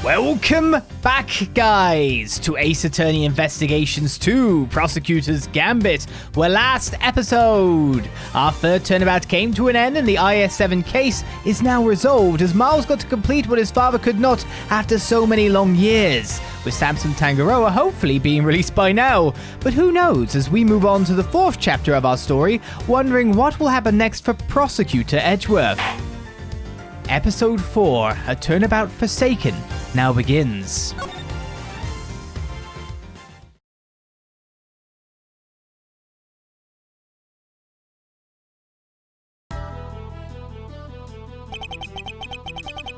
Welcome back, guys, to Ace Attorney Investigations 2, Prosecutors Gambit, where last episode, our third turnabout came to an end and the IS-7 case is now resolved as Miles got to complete what his father could not after so many long years, with Samson Tangaroa hopefully being released by now. But who knows as we move on to the fourth chapter of our story, wondering what will happen next for Prosecutor Edgeworth. Episode 4, A Turnabout Forsaken, now begins.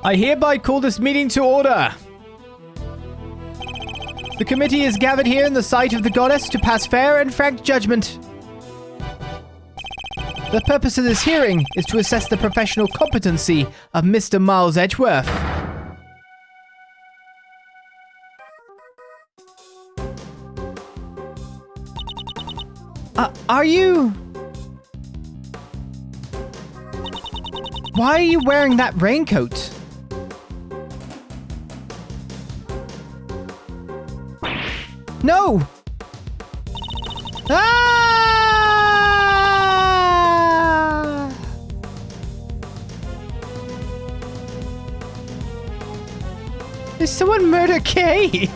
I hereby call this meeting to order. The committee is gathered here in the sight of the goddess to pass fair and frank judgment. The purpose of this hearing is to assess the professional competency of Mr. Miles Edgeworth. Are you... Why are you wearing that raincoat? No! Ah! Did someone murder Kay?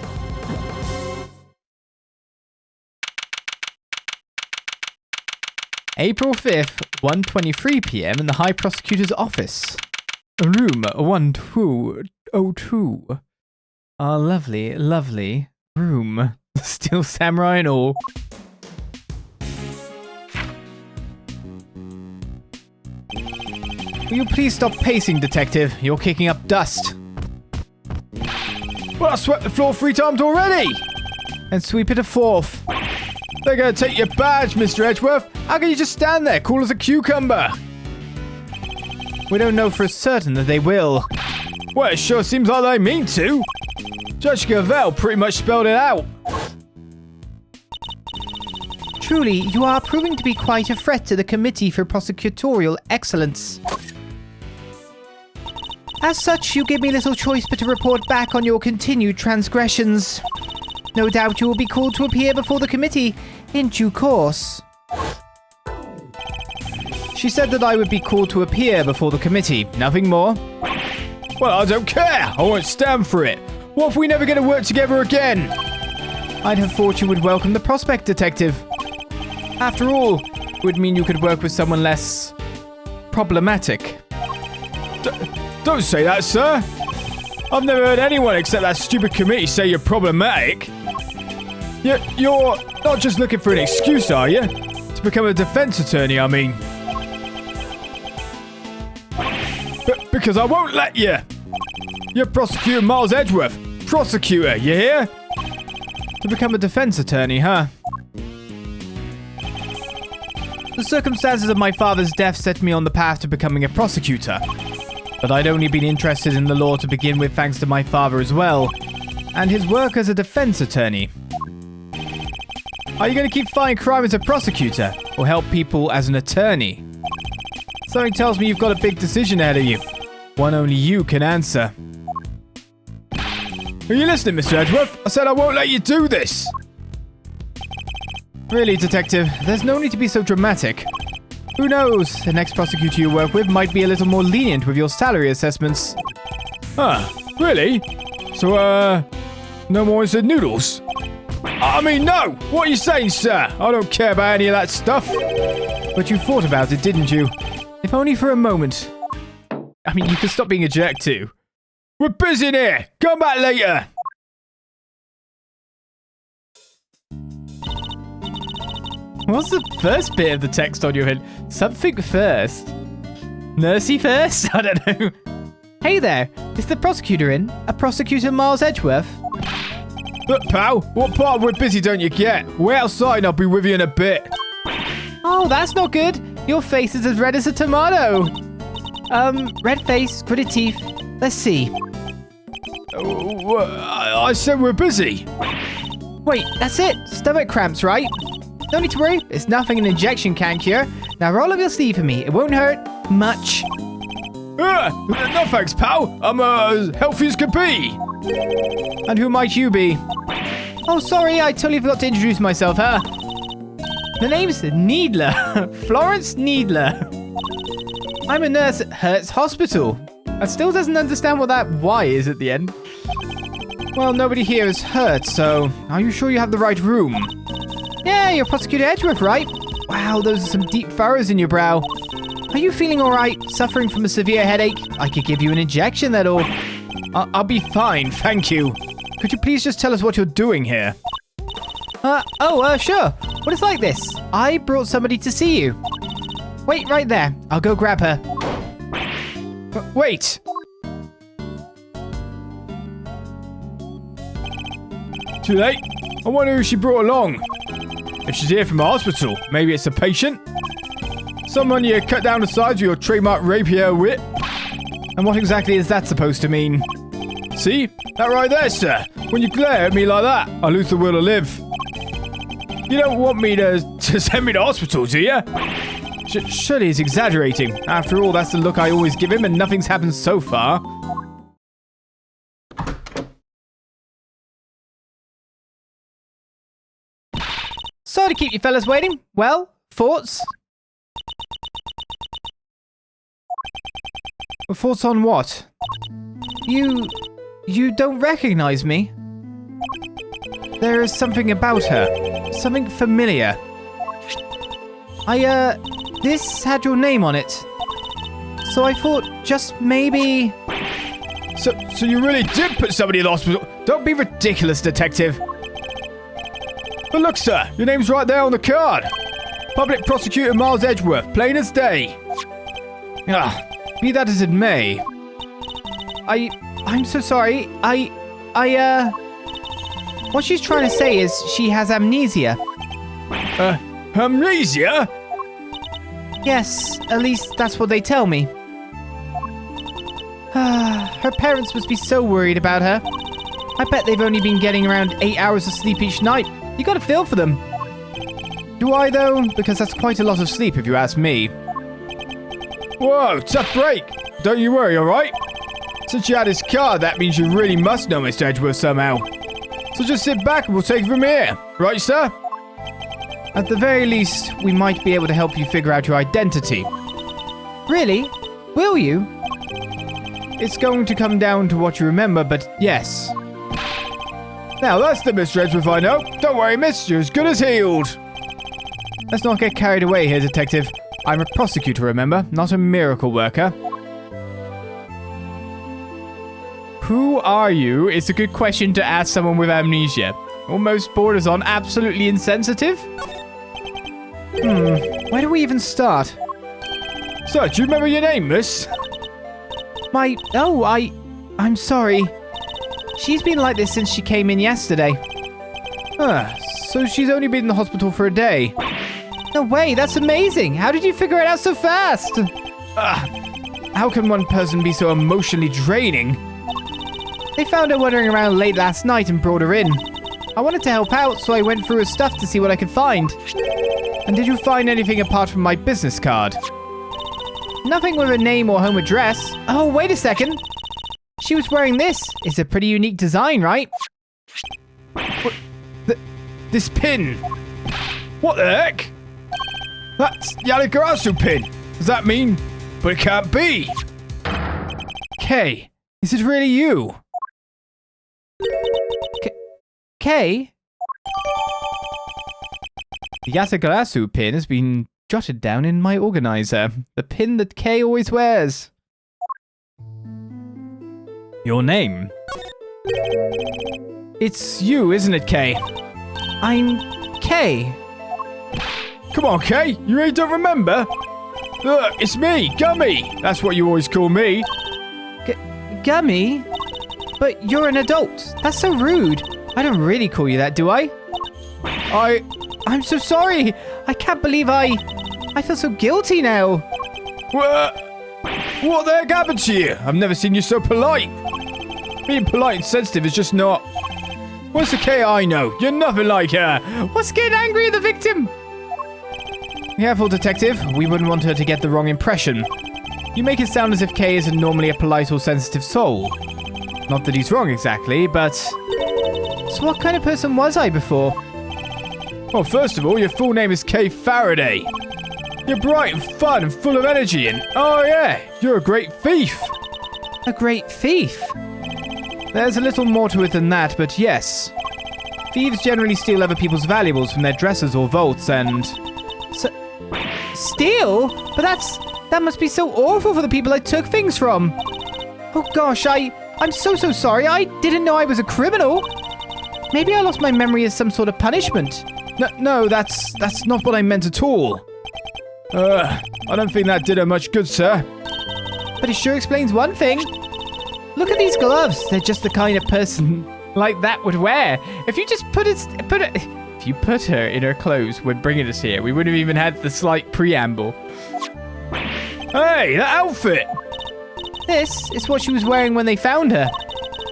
April 5th, 1:23 p.m. in the High Prosecutor's office. Room 1202. Our lovely, lovely room. Still samurai and all. Will you please stop pacing, detective? You're kicking up dust. Well, I swept the floor 3 times already! And sweep it a 4th. They're gonna take your badge, Mr. Edgeworth. How can you just stand there, cool as a cucumber? We don't know for certain that they will. Well, it sure seems like they mean to. Judge Gavell pretty much spelled it out. Truly, you are proving to be quite a threat to the Committee for Prosecutorial Excellence. As such, you give me little choice but to report back on your continued transgressions. No doubt you will be called to appear before the committee in due course. She said that I would be called to appear before the committee, nothing more. Well, I don't care. I won't stand for it. What if we never get to work together again? I'd have thought you would welcome the prospect, detective. After all, it would mean you could work with someone less... problematic. Don't say that, sir. I've never heard anyone except that stupid committee say you're problematic. You're not just looking for an excuse, are you? To become a defense attorney, I mean. Because I won't let you. You're Prosecutor Miles Edgeworth. Prosecutor, you hear? To become a defense attorney, huh? The circumstances of my father's death set me on the path to becoming a prosecutor. But I'd only been interested in the law to begin with thanks to my father as well, and his work as a defense attorney. Are you going to keep fighting crime as a prosecutor, or help people as an attorney? Something tells me you've got a big decision ahead of you. One only you can answer. Are you listening, Mr. Edgeworth? I said I won't let you do this! Really, detective, there's no need to be so dramatic. Who knows, the next prosecutor you work with might be a little more lenient with your salary assessments. Huh, really? So, no more instant noodles? I mean, no! What are you saying, sir? I don't care about any of that stuff. But you thought about it, didn't you? If only for a moment. I mean, you can stop being a jerk too. We're busy in here! Come back later! What's the first bit of the text on your head? Something first. Nursey first? I don't know. Hey there, is the prosecutor in? A prosecutor Miles Edgeworth? Look, pal, what part of we're busy don't you get? We're outside and I'll be with you in a bit. Oh, that's not good. Your face is as red as a tomato. Red face, gritted teeth. Let's see. I said we're busy. Wait, that's it. Stomach cramps, right? No need to worry. It's nothing an injection can't cure. Now roll up your sleeve for me. It won't hurt much. No thanks, pal. I'm as healthy as can be. And who might you be? Oh, sorry, I totally forgot to introduce myself, huh? The name's Needler. Florence Needler. I'm a nurse at Hertz Hospital. I still doesn't understand what that Y is at the end. Well, nobody here is hurt, so are you sure you have the right room? Yeah, you're Prosecutor Edgeworth, right? Wow, those are some deep furrows in your brow. Are you feeling all right? Suffering from a severe headache? I could give you an injection that'll... I'll be fine, thank you. Could you please just tell us what you're doing here? Sure. What is like this? I brought somebody to see you. Wait right there. I'll go grab her. Wait. Too late. I wonder who she brought along. If she's here from the hospital, maybe it's a patient? Someone you cut down the sides with your trademark rapier wit? And what exactly is that supposed to mean? See? That right there, sir. When you glare at me like that, I lose the will to live. You don't want me to send me to hospital, do you? Surely he's exaggerating. After all, that's the look I always give him, and nothing's happened so far. Sorry to keep you fellas waiting. Well, thoughts? Thoughts on what? You don't recognize me? There is something about her. Something familiar. This had your name on it. So I thought just maybe... So you really did put somebody in the hospital? Don't be ridiculous, detective. But look, sir, your name's right there on the card. Public Prosecutor Miles Edgeworth, plain as day. Be that as it may. I'm so sorry. What she's trying to say is she has amnesia. Amnesia? Yes, at least that's what they tell me. Her parents must be so worried about her. I bet they've only been getting around 8 hours of sleep each night. You gotta feel for them. Do I, though? Because that's quite a lot of sleep, if you ask me. Whoa, tough break. Don't you worry, alright? Since you had his card, that means you really must know Mr. Edgeworth somehow. So just sit back and we'll take it from here. Right, sir? At the very least, we might be able to help you figure out your identity. Really? Will you? It's going to come down to what you remember, but yes. Now that's the Mr. Edgeworth I know. Don't worry, miss. You're as good as healed. Let's not get carried away here, detective. I'm a prosecutor, remember? Not a miracle worker. Who are you? It's a good question to ask someone with amnesia. Almost borders on absolutely insensitive. Where do we even start? Sir, do you remember your name, miss? I'm sorry. She's been like this since she came in yesterday. So she's only been in the hospital for a day. No way, that's amazing. How did you figure it out so fast? How can one person be so emotionally draining? They found her wandering around late last night and brought her in. I wanted to help out, so I went through her stuff to see what I could find. And did you find anything apart from my business card? Nothing with a name or home address. Oh, wait a second. She was wearing this. It's a pretty unique design, right? What? This pin. What the heck? That's Yaligarasu pin. Does that mean? But it can't be. Kay, is it really you? Kay? The Yatagarasu pin has been jotted down in my organizer. The pin that Kay always wears. Your name? It's you, isn't it, Kay? I'm Kay. Come on, Kay. You really don't remember? Look, it's me, Gummy. That's what you always call me. Gummy? But you're an adult. That's so rude. I don't really call you that, do I? I'm so sorry. I can't believe I feel so guilty now. What the heck happened to you? I've never seen you so polite. Being polite and sensitive is just not... What's the Kay I know? You're nothing like her. What's getting angry at the victim? Careful, detective. We wouldn't want her to get the wrong impression. You make it sound as if Kay isn't normally a polite or sensitive soul. Not that he's wrong exactly, but... So what kind of person was I before? Well, first of all, your full name is Kay Faraday. You're bright and fun and full of energy and, oh yeah, you're a great thief. A great thief? There's a little more to it than that, but yes. Thieves generally steal other people's valuables from their dressers or vaults and... Steal? But that must be so awful for the people I took things from. Oh gosh, I'm so sorry. I didn't know I was a criminal. Maybe I lost my memory as some sort of punishment. No, that's not what I meant at all. I don't think that did her much good, sir. But it sure explains one thing. Look at these gloves. They're just the kind of person like that would wear. If you just if you put her in her clothes when bringing us here, we wouldn't have even had the slight preamble. Hey, that outfit! This is what she was wearing when they found her.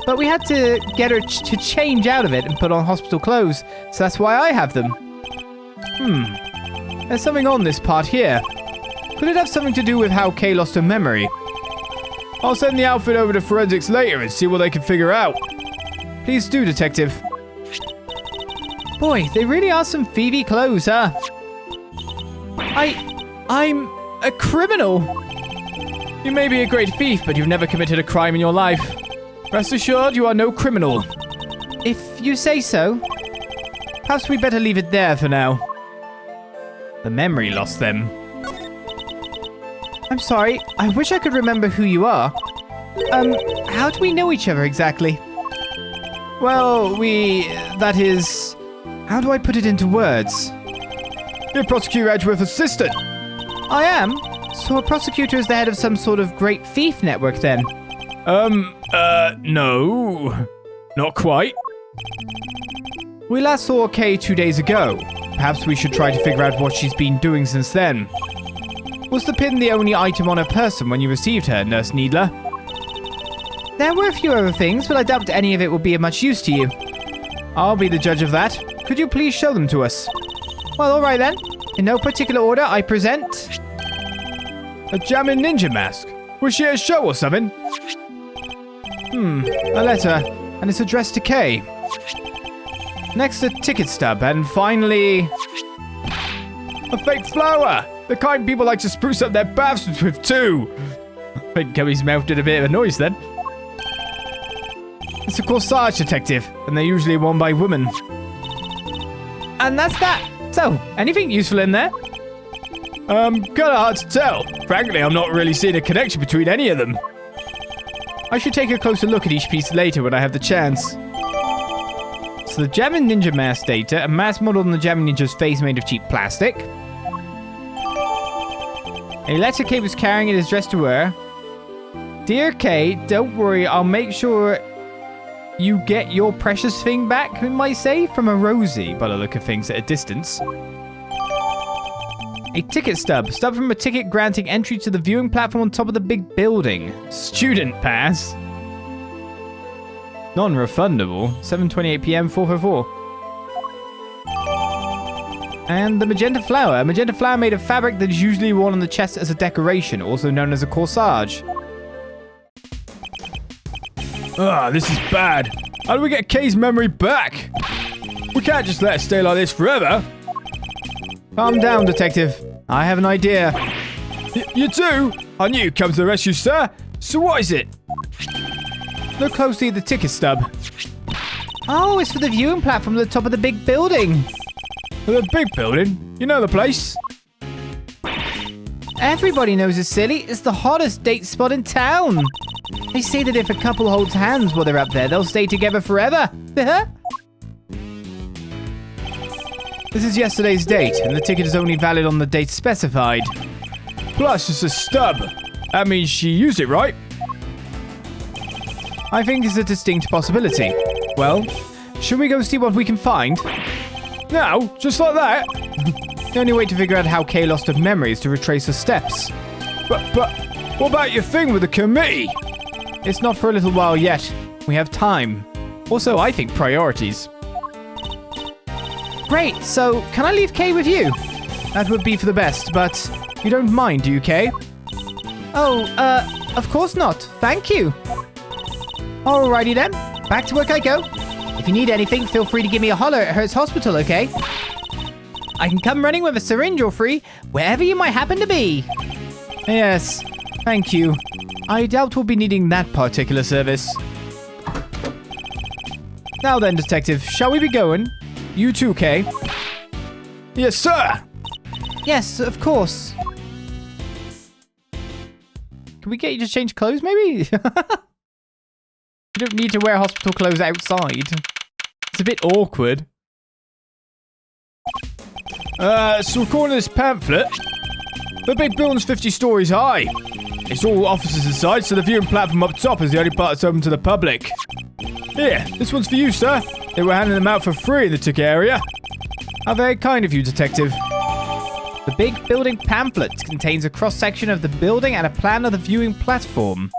But we had to get her to change out of it and put on hospital clothes, so that's why I have them. There's something on this part here. Could it have something to do with how Kay lost her memory? I'll send the outfit over to forensics later and see what they can figure out. Please do, Detective. Boy, they really are some thievy clothes, huh? I'm a criminal. You may be a great thief, but you've never committed a crime in your life. Rest assured, you are no criminal. If you say so. Perhaps we better leave it there for now. The memory lost them. I'm sorry, I wish I could remember who you are. How do we know each other exactly? Well, that is... How do I put it into words? You're Prosecutor Edgeworth's assistant. I am? So a prosecutor is the head of some sort of great thief network then? No. Not quite. We last saw Kay 2 days ago. Perhaps we should try to figure out what she's been doing since then. Was the pin the only item on her person when you received her, Nurse Needler? There were a few other things, but I doubt any of it will be of much use to you. I'll be the judge of that. Could you please show them to us? Well, alright then. In no particular order, I present... A jamming ninja mask. Was she at a show or something? A letter, and it's addressed to Kay. Next, a ticket stub, and finally... A fake flower! The kind people like to spruce up their bathrooms with, too! I think Gumby's mouth did a bit of a noise then. It's a corsage, Detective, and they're usually worn by women. And that's that! So, anything useful in there? Kinda hard to tell. Frankly, I'm not really seeing a connection between any of them. I should take a closer look at each piece later when I have the chance. So the Jamming Ninja mask data, a mask modeled on the Jamming Ninja's face made of cheap plastic. A letter Kay was carrying, it is addressed to her. Dear Kay, don't worry, I'll make sure you get your precious thing back, we might say, from a Rosie, by the look of things at a distance. A ticket stub. Stub from a ticket granting entry to the viewing platform on top of the Bigg Building. Student pass. Non-refundable. 7:28 p.m. 4:04. And the magenta flower. A magenta flower made of fabric that is usually worn on the chest as a decoration, also known as a corsage. This is bad. How do we get Kay's memory back? We can't just let her stay like this forever. Calm down, Detective. I have an idea. You do? I knew you'd come to the rescue, sir. So what is it? Look closely at the ticket stub. Oh, it's for the viewing platform at the top of the Bigg Building. The Bigg Building? You know the place? Everybody knows it's silly. It's the hottest date spot in town. They say that if a couple holds hands while they're up there, they'll stay together forever. This is yesterday's date, and the ticket is only valid on the date specified. Plus, it's a stub. That means she used it, right? I think it's a distinct possibility. Well, should we go see what we can find? Now? Just like that? The only way to figure out how Kay lost her memory is to retrace her steps. But, what about your thing with the committee? It's not for a little while yet. We have time. Also, I think priorities. Great, so can I leave Kay with you? That would be for the best, but you don't mind, do you, Kay? Oh, of course not. Thank you. Alrighty then. Back to work I go. If you need anything, feel free to give me a holler at Hertz Hospital, okay? I can come running with a syringe or free, wherever you might happen to be. Yes, thank you. I doubt we'll be needing that particular service. Now then, Detective, shall we be going? You too, Kay? Yes, sir. Yes, of course. Can we get you to change clothes, maybe? You don't need to wear hospital clothes outside. It's a bit awkward. So according to this pamphlet, the big building's 50 stories high. It's all offices inside, so the viewing platform up top is the only part that's open to the public. Here, this one's for you, sir. They were handing them out for free in the ticket area. How very kind of you, Detective. The Bigg Building pamphlet contains a cross-section of the building and a plan of the viewing platform.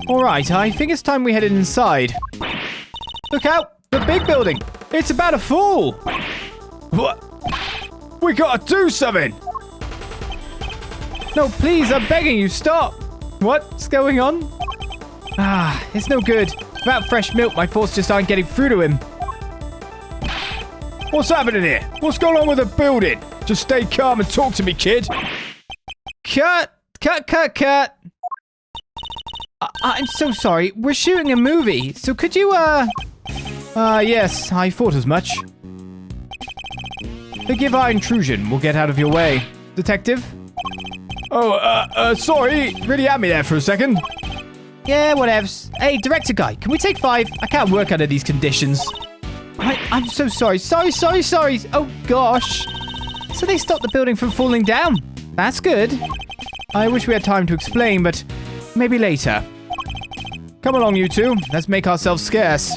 Alright, I think it's time we headed inside. Look out! The Bigg Building! It's about to fall! What? We gotta do something! No, please, I'm begging you, stop! What's going on? It's no good. Without fresh milk, my thoughts just aren't getting through to him. What's happening here? What's going on with the building? Just stay calm and talk to me, kid. Cut! I'm so sorry. We're shooting a movie, so could you, yes, I thought as much. Forgive our intrusion. We'll get out of your way. Detective? Oh, sorry. Really had me there for a second. Yeah, whatevs. Hey, director guy, can we take 5? I can't work under these conditions. I'm so sorry. Sorry. Oh, gosh. So they stopped the building from falling down. That's good. I wish we had time to explain, but maybe later. Come along, you two. Let's make ourselves scarce.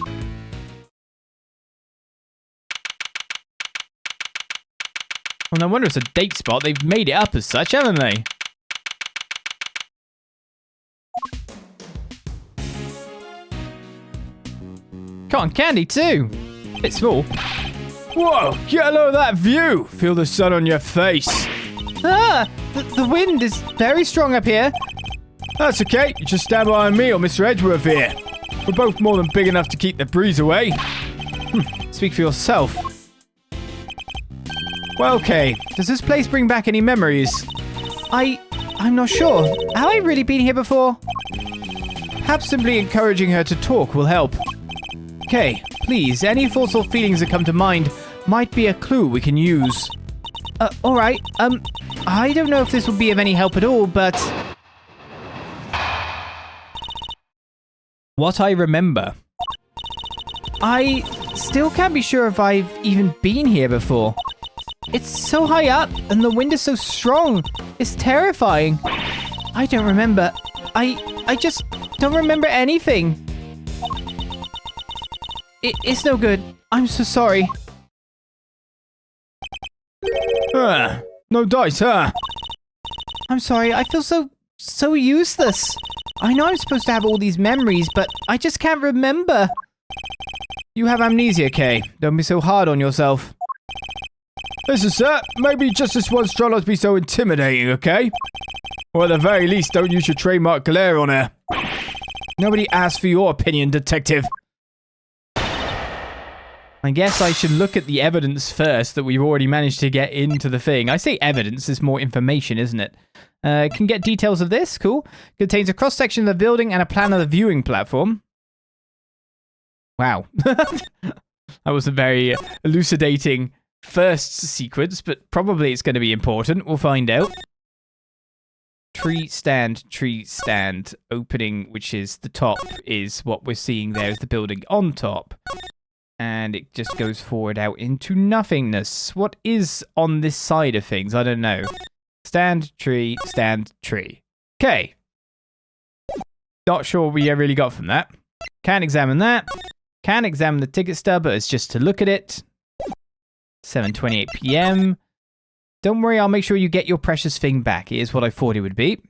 Well, no wonder it's a date spot. They've made it up as such, haven't they? Cotton candy, too. Bit small. Whoa, get a load of that view. Feel the sun on your face. The wind is very strong up here. That's okay. You just stand behind me or Mr. Edgeworth here. We're both more than big enough to keep the breeze away. Speak for yourself. Well, okay. Does this place bring back any memories? I'm not sure. Have I really been here before? Perhaps simply encouraging her to talk will help. Okay, please, any thoughts or feelings that come to mind might be a clue we can use. Alright, I don't know if this will be of any help at all, but... What I remember. I still can't be sure if I've even been here before. It's so high up, and the wind is so strong. It's terrifying. I don't remember. I just don't remember anything. It's no good. I'm so sorry. No dice, huh? I'm sorry. I feel so useless. I know I'm supposed to have all these memories, but I just can't remember. You have amnesia, Kay. Don't be so hard on yourself. Listen, sir, maybe just this once try not to be so intimidating, okay? Or at the very least, don't use your trademark glare on her. Nobody asked for your opinion, detective. I guess I should look at the evidence first that we've already managed to get into the thing. I say evidence, is more information, isn't it? Can get details of this. Cool. Contains a cross-section of the building and a plan of the viewing platform. Wow. That was a very elucidating first sequence, but probably it's going to be important. We'll find out. Tree stand, opening, which is the top, is what we're seeing there is the building on top. And it just goes forward out into nothingness. What is on this side of things? I don't know. Stand, tree. Okay. Not sure what we really got from that. Can't examine that. Can examine the ticket stub, but it's just to look at it. 7:28 p.m. Don't worry, I'll make sure you get your precious thing back. It is what I thought it would be.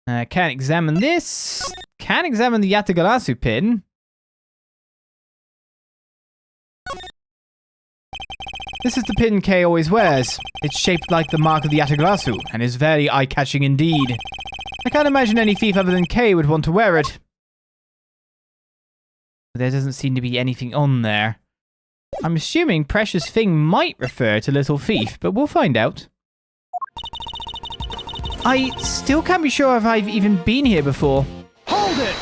Can't examine this. Can't examine the Yatagarasu pin. This is the pin Kay always wears. It's shaped like the mark of the Yatagarasu and is very eye-catching indeed. I can't imagine any thief other than Kay would want to wear it. There doesn't seem to be anything on there. I'm assuming precious thing might refer to little thief, but we'll find out. I still can't be sure if I've even been here before. Hold it!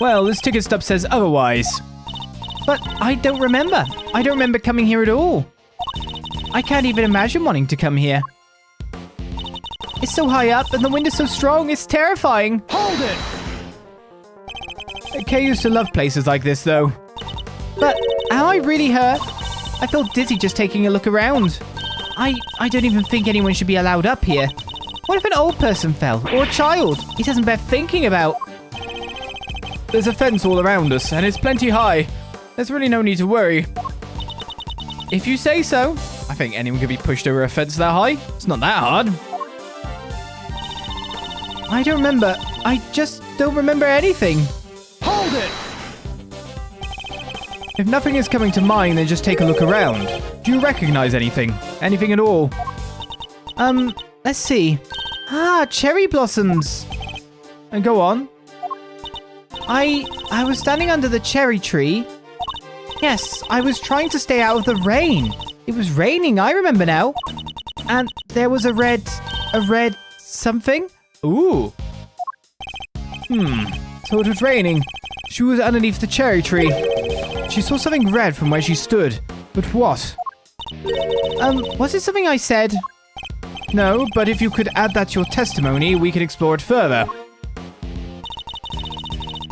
Well, this ticket stub says otherwise. But I don't remember. I don't remember coming here at all. I can't even imagine wanting to come here. It's so high up and the wind is so strong, it's terrifying. Hold it! Kay used to love places like this, though. But am I really hurt? I feel dizzy just taking a look around. I don't even think anyone should be allowed up here. What if an old person fell? Or a child? It doesn't bear thinking about. There's a fence all around us, and it's plenty high. There's really no need to worry. If you say so. I think anyone could be pushed over a fence that high. It's not that hard. I don't remember. I just don't remember anything. Hold it! If nothing is coming to mind, then just take a look around. Do you recognize anything? Anything at all? Let's see. Ah, cherry blossoms. And go on. I was standing under the cherry tree. Yes, I was trying to stay out of the rain. It was raining, I remember now. And there was a red something. Ooh. So it was raining. She was underneath the cherry tree. She saw something red from where she stood. But what? Was it something I said? No, but if you could add that to your testimony, we can explore it further.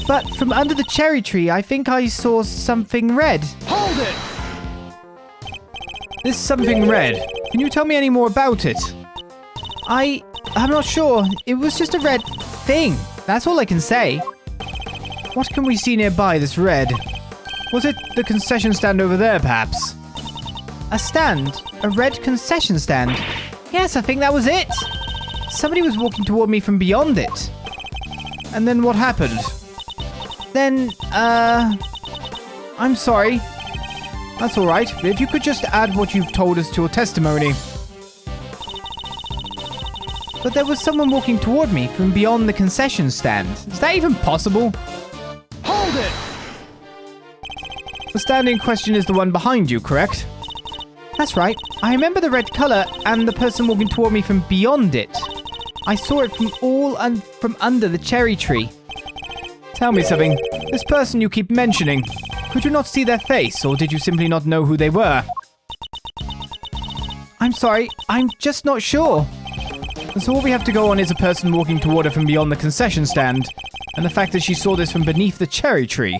But from under the cherry tree, I think I saw something red. Hold it! This something red. Can you tell me any more about it? I'm not sure. It was just a red thing. That's all I can say. What can we see nearby that's red? Was it the concession stand over there, perhaps? A stand? A red concession stand? Yes, I think that was it. Somebody was walking toward me from beyond it. And then what happened? Then, I'm sorry. That's all right. If you could just add what you've told us to your testimony. But there was someone walking toward me from beyond the concession stand. Is that even possible? Hold it! The stand in question is the one behind you, correct? That's right. I remember the red color and the person walking toward me from beyond it. I saw it from under the cherry tree. Tell me something. This person you keep mentioning, could you not see their face, or did you simply not know who they were? I'm sorry. I'm just not sure. And so all we have to go on is a person walking toward her from beyond the concession stand, and the fact that she saw this from beneath the cherry tree.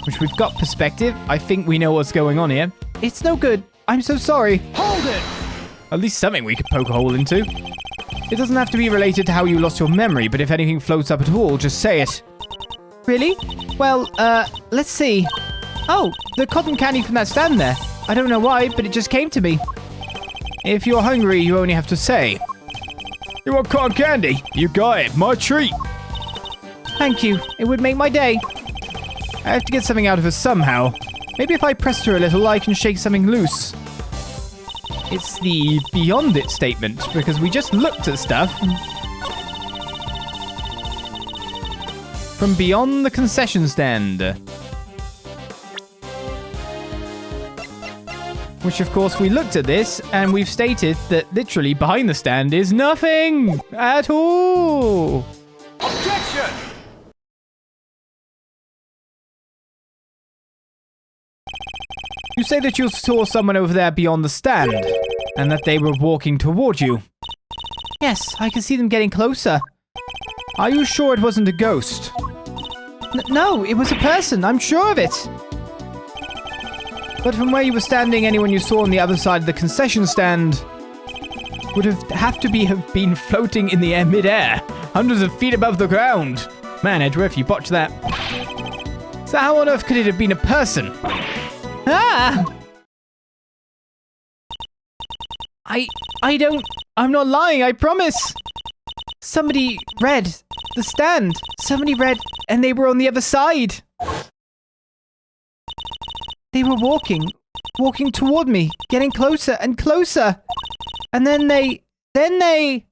Which we've got perspective. I think we know what's going on here. It's no good. I'm so sorry. Hold it! At least something we could poke a hole into. It doesn't have to be related to how you lost your memory, but if anything floats up at all, just say it. Really? Well, let's see. Oh, the cotton candy from that stand there. I don't know why, but it just came to me. If you're hungry, you only have to say. You want cotton candy? You got it. My treat. Thank you. It would make my day. I have to get something out of her somehow. Maybe if I press her a little, I can shake something loose. It's the beyond it statement, because we just looked at stuff. From beyond the concession stand. Which, of course, we looked at this, and we've stated that literally behind the stand is nothing at all. Objection! You say that you saw someone over there beyond the stand, and that they were walking toward you. Yes, I can see them getting closer. Are you sure it wasn't a ghost? No, it was a person. I'm sure of it. But from where you were standing, anyone you saw on the other side of the concession stand would have been floating in the air mid-air, hundreds of feet above the ground. Man, Edgeworth, you botched that. So how on earth could it have been a person? Ah! I'm not lying, I promise. Somebody read the stand. Somebody read, and they were on the other side. They were walking toward me, getting closer and closer. And then they Then they...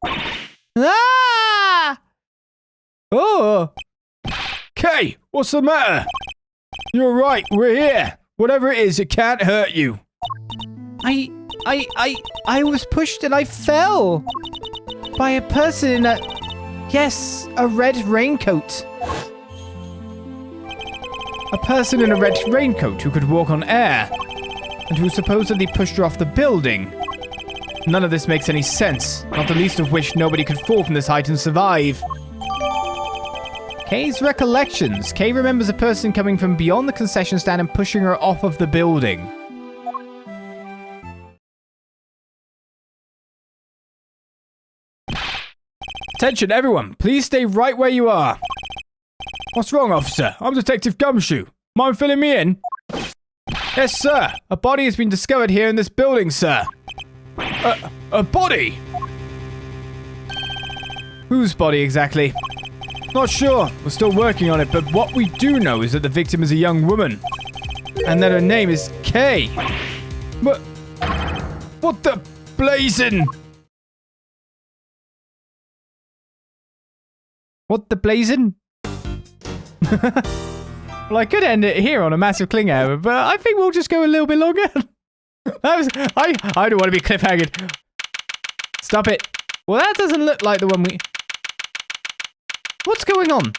Ah! Oh! Kay, what's the matter? You're right, we're here. Whatever it is, it can't hurt you. I was pushed and I fell. By a person in a... Yes, a red raincoat. A person in a red raincoat who could walk on air, and who supposedly pushed her off the building. None of this makes any sense, not the least of which nobody could fall from this height and survive. Kay's recollections. Kay remembers a person coming from beyond the concession stand and pushing her off of the building. Attention everyone, please stay right where you are. What's wrong, officer? I'm Detective Gumshoe. Mind filling me in? Yes, sir. A body has been discovered here in this building, sir. A body? Whose body exactly? Not sure. We're still working on it, but what we do know is that the victim is a young woman. And that her name is Kay. But... what the blazing... What the blazing? Well, I could end it here on a massive clinger, but I think we'll just go a little bit longer. I don't want to be cliffhanged. Stop it. Well, that doesn't look like the one we... What's going on?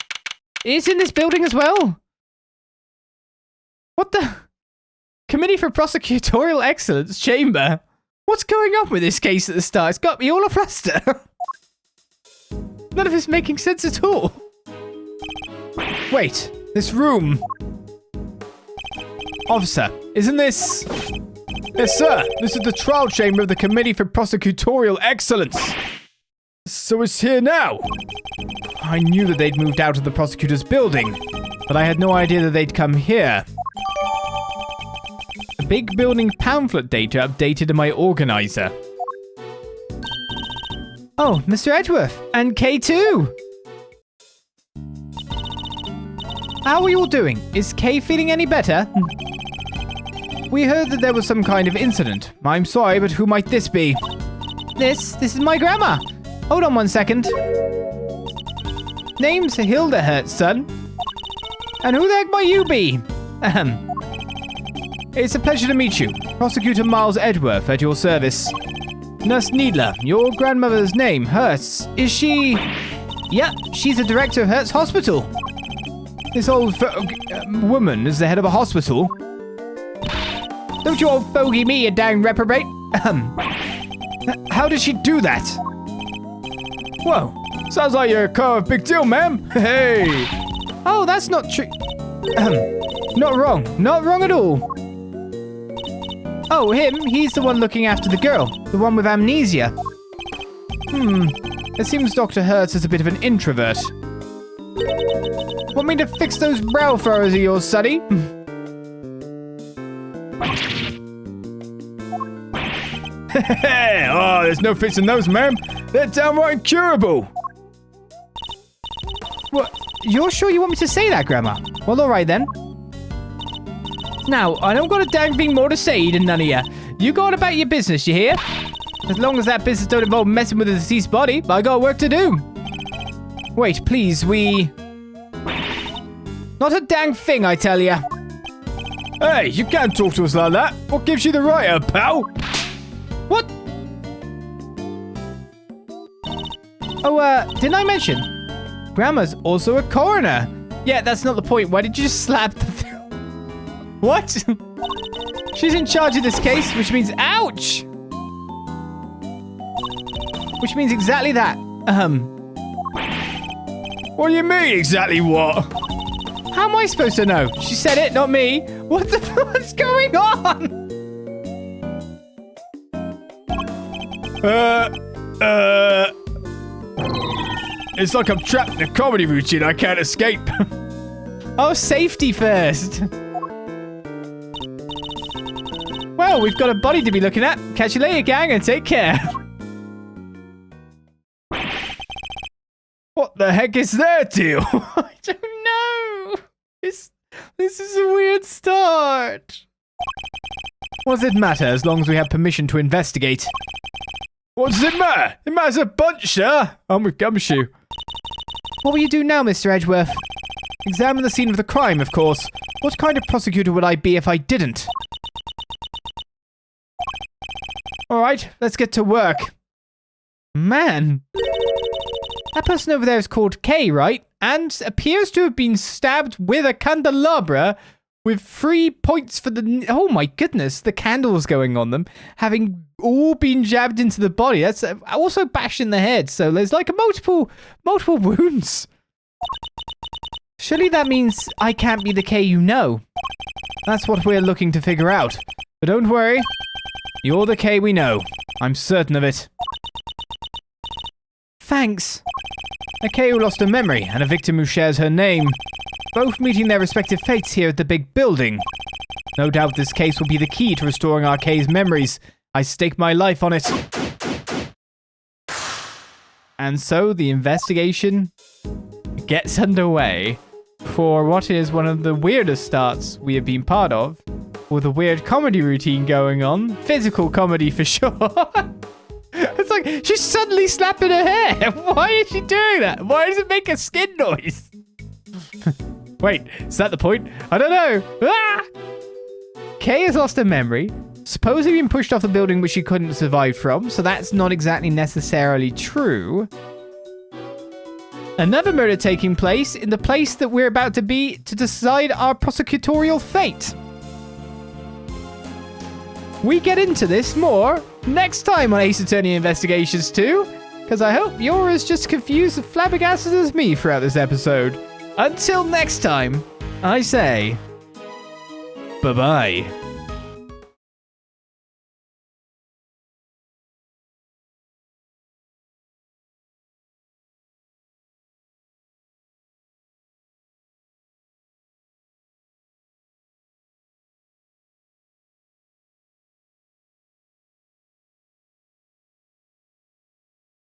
It's in this building as well? What the... Committee for Prosecutorial Excellence Chamber? What's going on with this case at the start? It's got me all afluster. None of it's making sense at all. Wait, this room. Officer, isn't this... Yes, sir. This is the trial chamber of the Committee for Prosecutorial Excellence. So it's here now. I knew that they'd moved out of the prosecutor's building, but I had no idea that they'd come here. The Bigg Building pamphlet data updated in my organizer. Oh, Mr. Edgeworth, and K2. How are you all doing? Is Kay feeling any better? We heard that there was some kind of incident. I'm sorry, but who might this be? This is my grandma. Hold on 1 second. Name's Hilda Hertz, son. And who the heck might you be? It's a pleasure to meet you. Prosecutor Miles Edgeworth at your service. Nurse Needler, your grandmother's name, Hertz. Is she... Yep, she's the director of Hertz Hospital. This old woman is the head of a hospital? Don't you old fogey me, you dang reprobate. How did she do that? Whoa, sounds like you're a car of big deal, ma'am. Hey. Oh, that's not true. Not wrong. Not wrong at all. Oh, him? He's the one looking after the girl. The one with amnesia. It seems Dr. Hertz is a bit of an introvert. Want me to fix those brow furrows of yours, sonny? Oh, there's no fixing those, ma'am. They're downright incurable. What? You're sure you want me to say that, Grandma? Well, all right then. Now, I don't got a dang thing more to say than none of you. You go on about your business, you hear? As long as that business don't involve messing with a deceased body, I got work to do. Wait, please, we... Not a dang thing, I tell ya. Hey, you can't talk to us like that. What gives you the right, pal? What? Oh, didn't I mention? Grandma's also a coroner. Yeah, that's not the point. Why did you just slap the... What? She's in charge of this case, which means... Ouch! Which means exactly that. What do you mean, exactly what? How am I supposed to know? She said it, not me. What the fuck's going on? It's like I'm trapped in a comedy routine I can't escape. Oh, safety first. Well, we've got a body to be looking at. Catch you later, gang, and take care. What the heck is their deal? I don't know. This is a weird start. What does it matter as long as we have permission to investigate? What does it matter? It matters a bunch, sir. I'm with Gumshoe. What will you do now, Mr. Edgeworth? Examine the scene of the crime, of course. What kind of prosecutor would I be if I didn't? All right, let's get to work. Man. That person over there is called Kay, right? And appears to have been stabbed with a candelabra with 3 points for the... Oh my goodness, the candles going on them. Having all been jabbed into the body. That's also bashed in the head. So there's like a multiple wounds. Surely that means I can't be the Kay you know. That's what we're looking to figure out. But don't worry. You're the Kay we know. I'm certain of it. Thanks. A Kay who lost her memory and a victim who shares her name. Both meeting their respective fates here at the Bigg Building. No doubt this case will be the key to restoring our Kay's memories. I stake my life on it. And so the investigation gets underway for what is one of the weirdest starts we have been part of, with a weird comedy routine going on. Physical comedy for sure. It's like she's suddenly slapping her hair. Why is she doing that? Why does it make a skin noise? Wait, is that the point? I don't know. Ah! Kay has lost her memory, supposedly been pushed off the building which she couldn't survive from, so that's not exactly necessarily true. Another murder taking place in the place that we're about to be to decide our prosecutorial fate. We get into this more next time on Ace Attorney Investigations 2, because I hope you're as just confused and flabbergasted as me throughout this episode. Until next time, I say, bye-bye.